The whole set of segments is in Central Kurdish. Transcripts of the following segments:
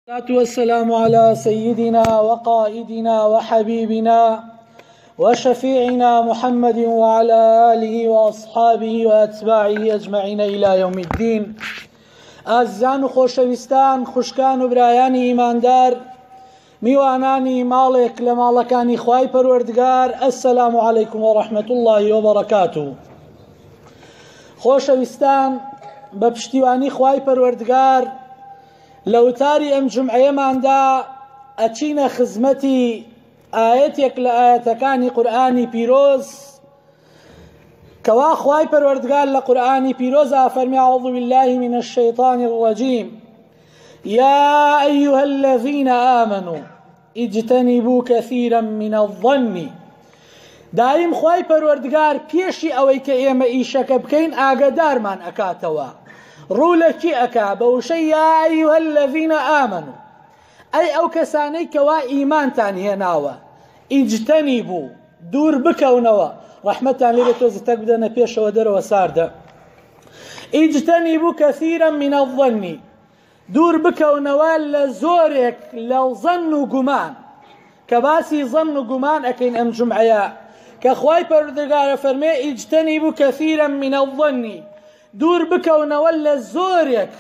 والصلاة والسلام على سيدنا وقائدنا وحبيبنا وشفيعنا محمد وعلى آله وأصحابه وأتباعه أجمعين إلى يوم الدين. ئازیزان و خۆشەویستان، خوشکان و برایانی ئیماندار، میوانانی ماڵێک لە ماڵەکانی خوای پەروەردگار، ئەسسەلامو عەلەیکم وەڕەحمەت الله وبەڕەکاتوه. خۆشەویستان، بە پشتیوانی خوای پەروەردگار لە وتاری ئەم جومعەیەماندا ئەچینە خزمەتی ئاەتێک لە ئاەتەکانی قورئانی پیرۆز کەوا خوای پەروەردگار لە قورئانی پیرۆزا فەرمی: أعوذ بالله من الشيطان الرجيم يا أيها الذين آمنوا اجتنبوا كثيرا من الظن. دایم خوای پەروەردگار پێشی ئەوەی کە ئێمە ئیشەکە بکەین ئاگادارمان ئەکاتەوە. ڕوو لە چی ئەکا؟ بەوشەی یا ئەیها الذین ئامنوا، ئەی ئەو کەسانەی کەوا ئیمانتان هێناوە، ئیجتەنیبوو، دوور بکەونەوە. ڕەحمەتان لێ بێت، تۆزی تەک بدەنە پێشەوە دەرەوە ساردە. ئیجتەنیبوو کەثیرا من الظن، دوور بکەونەوە لە زۆرێک لە ظەن و گومان، کە باسی ظەن و گومان ئەکەین ئەم جومعەیە، کە خوای پەروەردگارە فەرمێ ئیجتەنیبوو کەثیرا من الظن، دوور بکەونەوە لە زۆرێک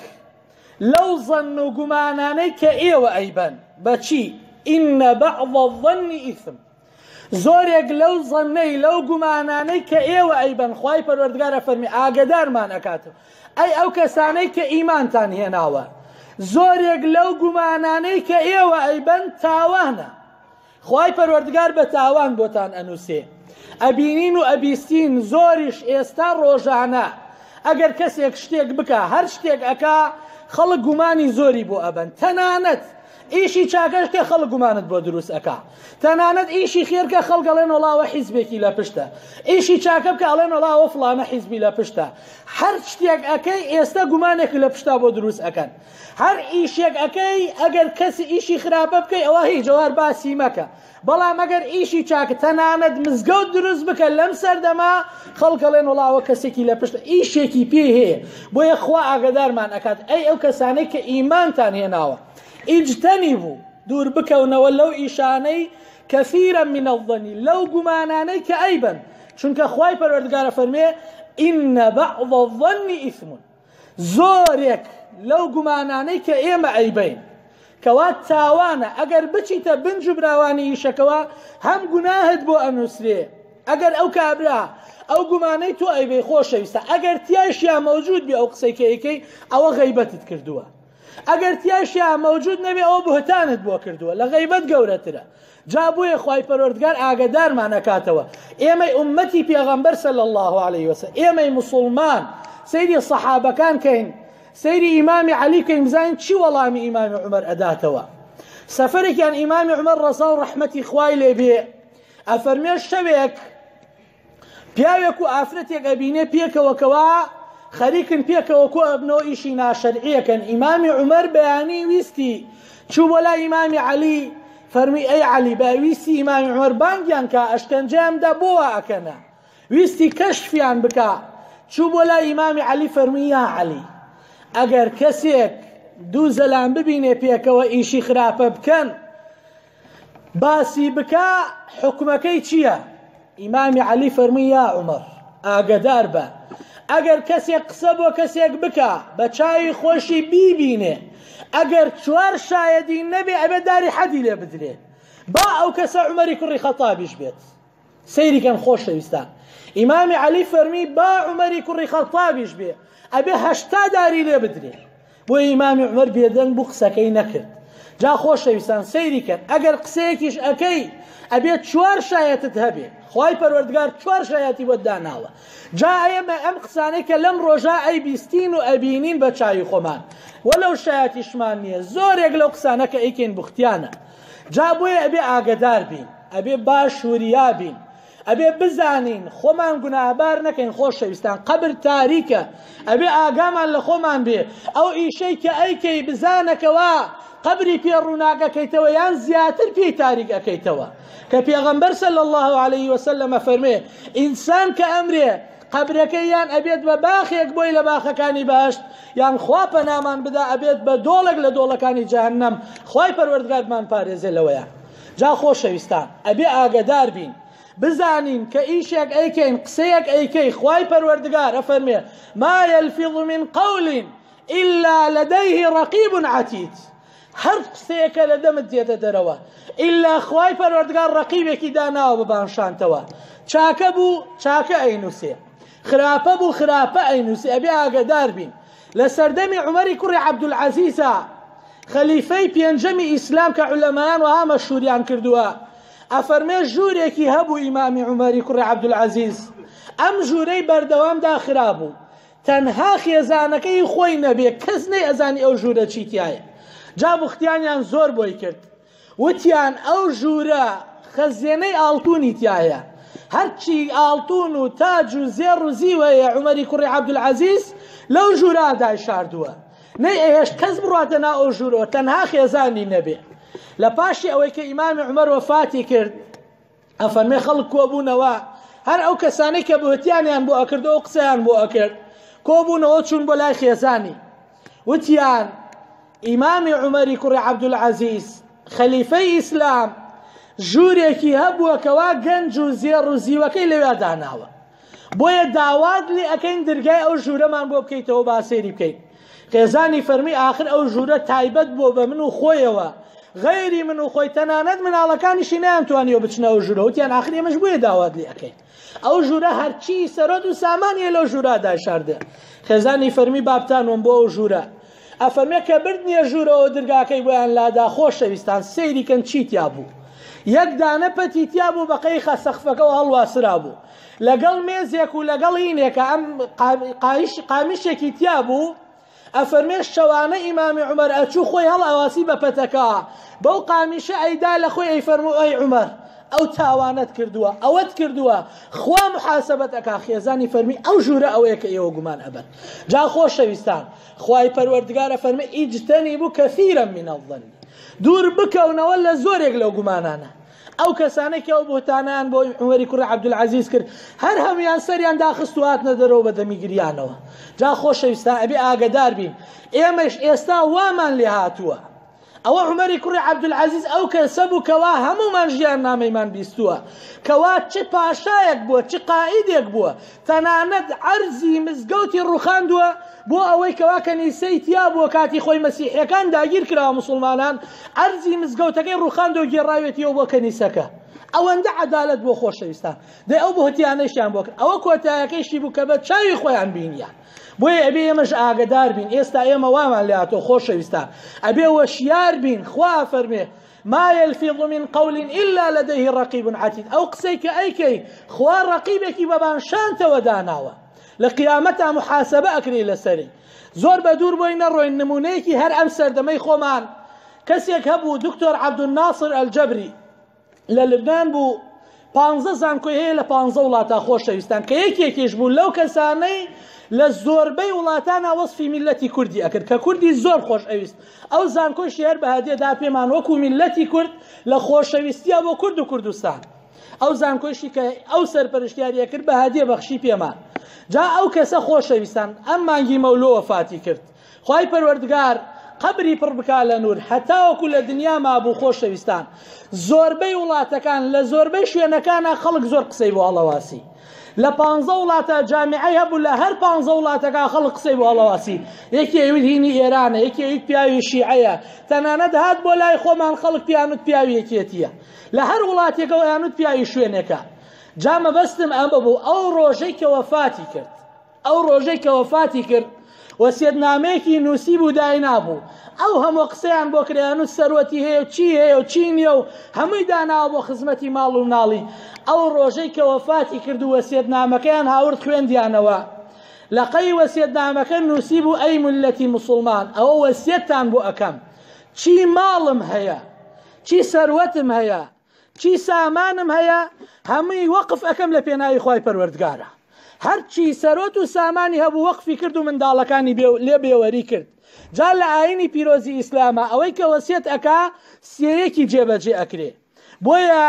لەو ظەن و گومانانەی کە ئێوە ئەیبەن. بەچی؟ ئینە بەعض الظەن ئیثم، زۆرێک لەو ظەنەی لەو گومانانەی کە ئێوە ئەیبەن خوای پەروەردگارە فەرمی ئاگادارمان ئەکاتەوە. ئەی ئەو کەسانەی کە ئیمانتان هێناوە، زۆرێک لەو گومانانەی کە ئێوە ئەیبەن تاوانە. خوای پەروەردگار بە تاوان بۆتان ئەنووسێ، ئەبینین و ئەبیستین. زۆریش ئێستا ڕۆژانە ئەگەر کەسێک شتێک بکە، هەر شتێک ئەکا، خەڵک گومانی زۆری بۆ ئەبەن. تەنانەت ئیشی چاکەش کە خەڵک گومانت بۆ دروست ئەکا، تەنانەت ئیشی خێر کە خەڵک ئەڵێن وەڵاوە حیزبێکی لە پشتە، ئیشی چاکە بکە ئەڵێن وەڵاوە فڵانە حیزبی لە پشتە. هەر شتێک ئەکەی ئێستا گومانێکی لە پشتا بۆ دروست ئەکەن. هەر ئیشێک ئەکەی ئەگەر کەسی ئیشی خراپە بکەی ئەوە هیچ جوار باسی مەکە. بەڵام ئەگەر ئیشی چاکە، تەنانەت مزگەوت دروست بکە لەم سەردەما، خەڵک ئەڵێن وەڵاوە کەسێکی لە پشتە، ئیشێکی پێ هەیە. بۆیە خوا ئاگادارمان ئەکات، ئەی ئەو کەسانەی کە ئیمانتان هێناوە، ئیجتەنیبوو، دوور بکەونەوە لەو ئیشانەی کەثیرا من الظن، لەو گومانانەی کە ئەیبەن. چونکە خوای پەروەردگارە فەرمێ ئینە بەعض الظن ئیثم، زۆرێک لەو گومانانەی کە ئێمە ئەیبین کەوا تاوانە. ئەگەر بچیتە بنج و براوانی ئیشەکەوە، هەم گوناهت بۆ ئەنووسرێ. ئەگەر ئەو کابرا ئەو گومانەی تۆ ئەیبێ خۆشەویستە، ئەگەر تیاشیان مەوجود بێ ئەو قسەی کە ئەیکەی، ئەوە غەیبەتت کردووە. ئەگەر تیاشیان مەوجود نەبێ، ئەوە بوهتانت بۆ کردووە، لە غەیبەت گەورەترە. جا بۆیە خوای پەروەردگار ئاگادارمان ئەکاتەوە. ئێمەی ئومەتی پێغەمبەر صلی الله علیه وسلم، ئێمەی موسڵمان، سەیری سەحابەکان کەین، سەیری ئیمامی عەلی کەین، بزانین چی وەڵامی ئیمامی عومەر ئەداتەوە. سەفەرێکیان ئیمامی عومەر ڕەزا و ڕەحمەتی خوای لێ بێ، ئەفەرمێ شەوێک پیاوێک و ئافرەتێک ئەبینێ پێکەوەکەوە خەریکن پێکەوە کۆ ئەبنەوە ئیشی ناشەرعیەکەن. ئیمامی عومەر بەیانی ویستی چوو بۆ لای ئیمامی عەلی، فەرمی ئەی عەلی، بەویستی ئیمامی عومەر بانگیان کە ئەشکەنجەیاندا بۆوە ئەکەنە، ویستی کەشفیان بکە. چوو بۆ لای ئیمامی عەلی، فەرمی یا عەلی، ئەگەر کەسێک دوو زەلام ببینێ پێکەوە ئیشی خراپە بکەن، باسی بکە، حکومەکەی چییە؟ ئیمامی عەلی فەرمی یا عومەر، ئاگادار بە، ئەگەر کەسێک قسە بۆ کەسێک بکە، بە چاوی خۆشی بیبینێ، ئەگەر چوار شایەدی نەبێ، ئەبێ داری حەدی لێ بدرێ، با ئەو کەسە عومەری کوڕی خەتابیش بێت. سەیریکەن خۆشەویستان، ئیمامی عەلی فەرمی با عومەری کوڕی خەتابیش بێ، ئەبێ 80 داری لێ بدرێ. بۆ ئیمامی عومەر بێدەنگ بوو، قسەکەی نەکرد. جا خۆشەویستان، سەیریکەن، ئەگەر قسەیەکیش ئەکەی، ئەبێت 4 شایەتت هەبێ. خوای پەروەردگار 4 شایەتی بۆ داناوە. جا ئێمە ئەم قسانەی کە لەم ڕۆژە ئەیبیستین و ئەبینین بە چاوی خۆمان، وەلەو شایەتیشمان نییە، زۆرێک لەو قسانە کە ئەیکەین بوختیانە. جا بۆیە ئەبێ ئاگادار بین، ئەبێ باش ووریا بین، ئەبێ بزانین خۆمان گوناهبار نەکەین. خۆشەویستان، قەبر تاریکە، ئەبێ ئاگامان لە خۆمان بێ. ئەو ئیشەی کە ئەیکەی بزانەکەوە قبری پێ ڕووناکەکەیتەوە یان زیاتر پێی تاریک ئەەکەیتەوە، کە پێغەمبەر صلی الله علیه وسلم فەرمێ ئینسان کە ئەمرێ قبرەکەی یان ئەبێت بە باخێک بۆی لە باخەکانی باشت یان خوا پەنامان بدا ئەبێت بە دۆڵێک لە دۆڵەکانی جەهەنەم خوای پەروەردگارمان پارێزێ لەوەیە. جا خۆشەویستان ئەبێ ئاگادار بین بزانین کە ئیشێک ئەیکەین قسەیەک ئەیکەی خوای پەروەردگار ئەفەرمێ ما يلفظ من قول إلا لديه رقيب عتيد. هەر قسەیەکە لە دەمت دێتە دەرەوە ئیلا خوای پەروەردگار ڕەقیبێکی داناوە ببانشانتەوە. چاکە بوو چاکە ئەینووسێ، خراپە بوو خراپە ئەینووسێ. ئەبێ ئاگادار بین. لە سەردەمی عومەری کوڕی عەبدولعەزیزە خەلیفەی پێنجەمی ئیسلام کە عولەمایان وها مەشهوریان کردووە ئەفەرمێ ژوورێکی هەبوو ئیمامی عومەری کوڕی عەبدولعەزیز ئەم ژوورەی بەردەوامدا خرابوو تەنها خێزانەکەی خۆی نەبێ کەس نەی ئەزانی ئەو ژوورە چیتیایە. جا بوختیانیان زۆر بۆی کرد وتیان ئەو ژوورە خەزیێنەی ئاڵتوونی تایە، هەرچی ئاڵتوون و تاج و زێڕ و زیوەیە عومەری کوڕی عەبدولعەزیز لەو ژوورە داشاردووە نەی ئەهێشت کەس بڕاتە ناو ئەو ژوورەوە تەنها خێزانی نەبێ. لە پاشی ئەوەی کە ئیمامی عومەر وەفاتی کرد ئەفەرمێ خەڵک کۆبوونەوە هەر ئەو کەسانەی کە بوتیانیان بۆ ئەکرد و قسەیان بۆ ئەکرد کۆبوونەوە چوون بۆ لای خێزانی وتیان ئیمامی عومەری کوڕی عەبدولعەزیز خەلیفەی ئیسلام ژوورێکی هەبووە کەوا گەنج و زێڕ و زیوەکەی لەوێ داناوە بۆیە داوات لێ ئەکەین دەرگای ئەو ژوورەمان بۆ بکەیتەوە با سەیری بکەین. خێزانی فەرمی ئاخر ئەو ژوورە تایبەت بۆ بە من و خۆیەوە غەیری من و خۆی تەنانەت مناڵەکانیشی نەیانتوانیەوە بچنە ئەو ژوورە وتیان ئاخر ئێمەش بۆیە داوات لێ ئەکەین. ئەو ژوورە هەرچی سەرۆت و سامانیە لەو ژوورە داشاردە. خێزانی فەرمی بابتانوەم بۆ ئەو ژوورە ئەفەرمێ کە بردنیە ژوورەوە دەرگاکەی بۆیان لادا خۆشەویستان سەیریکەن چیتیا بوو. یەک دانە پەتیتیا بوو بەقەی خەسەخفەکەەوە هەڵواسرا بوو لەگەڵ مێزێک و لەگەڵ هینێکە ئەم قامیشێکی تیا بوو. ئەفەرمێ شەوانە ئیمامی عومەر ئەچوو خۆی هەڵ ئەواسی بە پەتەکە بەو قامیشە ئەیدا لە خۆی ئەیفەرموو ئەی عومەر ئەو تاوانت کردووە ئەوەت کردووە خوا محاسەبەت ئەکا. خێزانی فەرمی ئەو ژوورە ئەوەیە کە ئێوە گومان ئەبەن. جا خۆشەویستان خوای پەروەردگارە فەرمی ئیجتەنیبوا کەثیرا من الظن دوور بکەونەوە لە زۆرێک لەو گومانانە. ئەو کەسانەی کە ئەو بوتانیان بۆ عومەری کوڕی عەبدولعەزیز کرد هەر هەمویان سەریان داخست و هاتنە دەرەوە بە دەمیگریانەوە. جا خۆشەویستان ئەبێ ئاگادار بین ئێمەش ئێستا وامان لێ هاتووە ئەوە عومەری کوڕی عەبدولعەزیز ئەو کەسە بوو کەوا هەمومان ژیان نامەیمان بیستووە کەوا چ پاشایەک بووە چ قائیدێک بووە تەنانەت عەرزی مزگەوتی ڕوخاندووە بۆ ئەوەی کەوا کەنیسەی تیا بووە کاتی خۆی مەسیحیەکان داگیر کراوە مسڵمانان عەرزی مزگەوتەکەی ڕوخاندووە گێڕاوێتیەوە بۆ کەنیسەکە. ئەوەندە عەدالەت بۆ خۆشەویستان دەی ئەو بۆهتیانەشیان بۆ کرد ئەوە کۆتایەکەیشی بوو کە بە چاوی خۆیان بینیان. بۆیە ئەبێ ئێمەش ئاگدار بین ئێستا ئێمە وامان لێ هاتۆ خۆشەویستان ئەبێ وەشیار بین. خوا فەرمێ ما يلفظ من قول إلا لديه رقيب عتيد. ئەو قسەی کە ئەیکەی خوا ڕەقیبێکی بەبانشانتەوە داناوە لە قیامەتا محاسەبە ئەکرێ لەسەری. زۆر بە دوور بۆی نەڕۆین نمونەیەکی هەر ئەم سەردەمەی خۆمان کەسێک هەبوو دکتۆر عەبدولناسر ئەلجەبری لە لبنان بوو 15 زانکۆی هەیە لە 15 وڵاتە خۆشەویستان کە یەکێکیش بوو لەو کەسانەی لە زۆربەی وڵاتانە وەصفی میلەتی کوردی ئەکرد کە کوردی زۆر خۆش ئەویست. ئەو زانکۆشی هەر بە هەدیەدا پێمان وەکو میلەتی کورد لە خۆشەویستیە بۆ کورد و کوردستان. ئەو زانکۆشی کە ئەو سەرپەرشتیاریە کرد بە هەدیە بەخشی پێمان. جا ئەو کەسە خۆشەویستان ئەم مانگی مەولۆ وەفاتی کرد. خوای پەروەردگار قبری پڕ بکا لە نور هەتاوەکو لە دنیا مابوو خۆشەویستان زۆربەی وڵاتەکان لە زۆربەی شوێنەکانە خەڵک زۆر قسەی بۆ هەڵەواسی. لە 15 وڵاتە جامیعەی هەبوو لە هەر 15 وڵاتەکە خەڵک قسەی بۆ هەڵەواسی. یەکی ئەوید هینی ئێرانە یەکی ئەوید پیاوی شیعەیە تەنانەت هات بۆ لای خۆمان خەڵک پیانوت پیاوی یەکێتیە لە هەر وڵاتێکەوە یانوت پیاوی شوێنێکە. جا مەبەستم ئەمە بوو ئەو ڕۆژەی کە وەفاتی کرد ئەو ڕۆژەی کە وەفاتی کرد وەسیەتنامەیەکی نووسی بوو داینا بوو ئەو هەموو قسەیان بۆ کریانوت سەروەتی هەیە و چی هەیە و چی نییە و هەمووی داناوە بۆ خزمەتی ماڵ و ناڵی. ئەو ڕۆژەی کە وەفاتی کرد و وەسیەتنامەکەیان هاورد خوێندیانەوە لەقەی وەسیەتنامەکە نووسی بوو ئەی ملەتی موسڵمان ئەوە وەسیەتتان بۆ ئەەکەم چی ماڵم هەیە چی سەروەتم هەیە چی سامانم هەیە هەمووی وەقف ئەەکەم لە پێناوی خوای پەروەردگارە. هەرچی سەرۆت و سامانی هەبوو وەقفی کرد و منداڵەکانی لێ بێوەری کرد. جا لە ئاینی پیرۆزی ئیسلامە ئەوەی کە وەسیەت ئەکا سێیەکی جێبەجێ ئەکرێ. بۆیە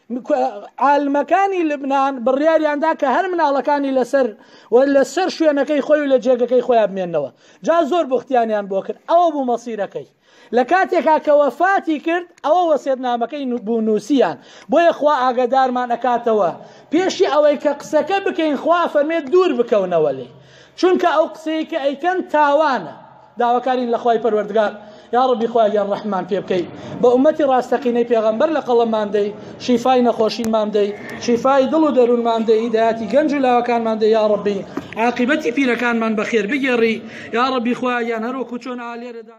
عالمەکانی لبنان بڕیاریاندا کە هەر مناڵەکانی لەسەر شوێنەکەی خۆی و لە جێگەکەی خۆیان بمێننەوە. جا زۆر بوختیانیان بۆ کرد، ئەوە بوو مەسیرەکەی. لە کاتێکا کە وەفاتی کرد ئەوە وەسیەتنامەکەی بوو نووسیان، بۆیە خوا ئاگادارمان ئەکاتەوە پێشی ئەوەی کە قسەکە بکەین خوا فەرمێت دوور بکەونەوە لێ، چونکە ئەو قسەی کە ئەیکەن تاوانە. داواکارین لە خوای پەروەردگار یا ربی خوایان ڕەحمان پێ بکەی، بە ئومەتی ڕاستەقینەی پێغەمبەر لە قەڵەممان دەی، شیفای نەخۆشینمان دەی، شیفای دڵ و دەروونمان دەی، هیدایەتی گەنج و لاوەکانمان دەی یا ربی، عاقبەتی پیرەکانمان بەخێر بگێڕی یا ربی خوایان هەروەکو چۆن ئالێرەدا